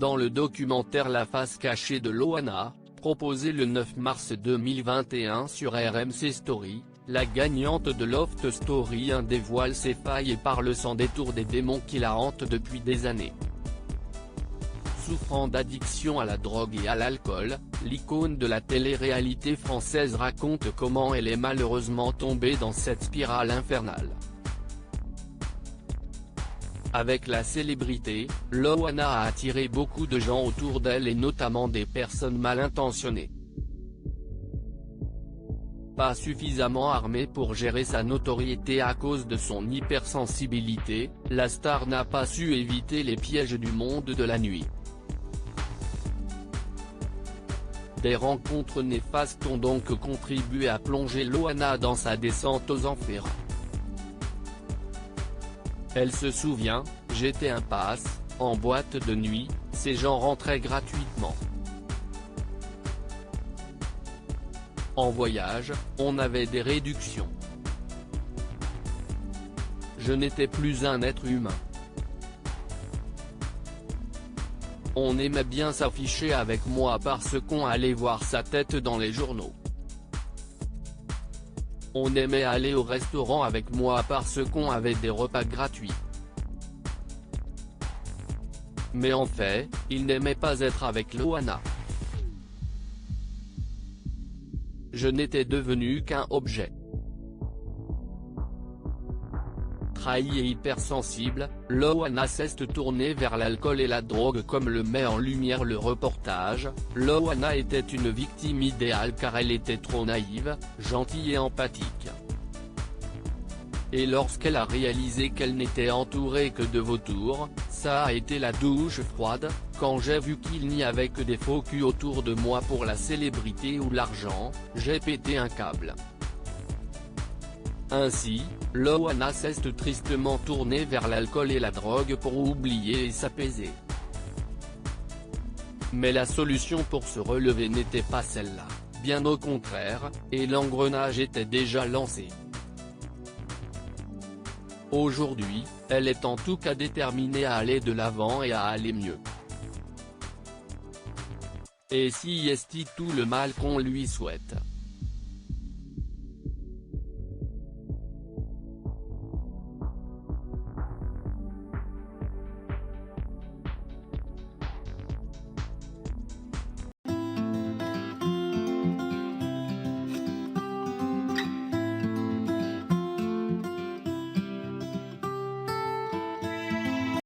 Dans le documentaire La face cachée de Loana, proposé le 9 mars 2021 sur RMC Story, la gagnante de Loft Story dévoile ses failles et parle sans détour des démons qui la hantent depuis des années. Souffrant d'addiction à la drogue et à l'alcool, l'icône de la télé-réalité française raconte comment elle est malheureusement tombée dans cette spirale infernale. Avec la célébrité, Loana a attiré beaucoup de gens autour d'elle et notamment des personnes mal intentionnées. Pas suffisamment armée pour gérer sa notoriété à cause de son hypersensibilité, la star n'a pas su éviter les pièges du monde de la nuit. Des rencontres néfastes ont donc contribué à plonger Loana dans sa descente aux enfers. Elle se souvient, « J'étais un passe, en boîte de nuit, ces gens rentraient gratuitement. En voyage, on avait des réductions. Je n'étais plus un être humain. On aimait bien s'afficher avec moi parce qu'on allait voir sa tête dans les journaux. On aimait aller au restaurant avec moi parce qu'on avait des repas gratuits. Mais en fait, il n'aimait pas être avec Loana. Je n'étais devenu qu'un objet. » Trahie et hypersensible, Loana s'est tournée vers l'alcool et la drogue comme le met en lumière le reportage. Loana était une victime idéale car elle était trop naïve, gentille et empathique. Et lorsqu'elle a réalisé qu'elle n'était entourée que de vautours, ça a été la douche froide, quand j'ai vu qu'il n'y avait que des faux culs autour de moi pour la célébrité ou l'argent, j'ai pété un câble. Ainsi, Loana s'est tristement tournée vers l'alcool et la drogue pour oublier et s'apaiser. Mais la solution pour se relever n'était pas celle-là, bien au contraire, et l'engrenage était déjà lancé. Aujourd'hui, elle est en tout cas déterminée à aller de l'avant et à aller mieux. Et si est tout le mal qu'on lui souhaite.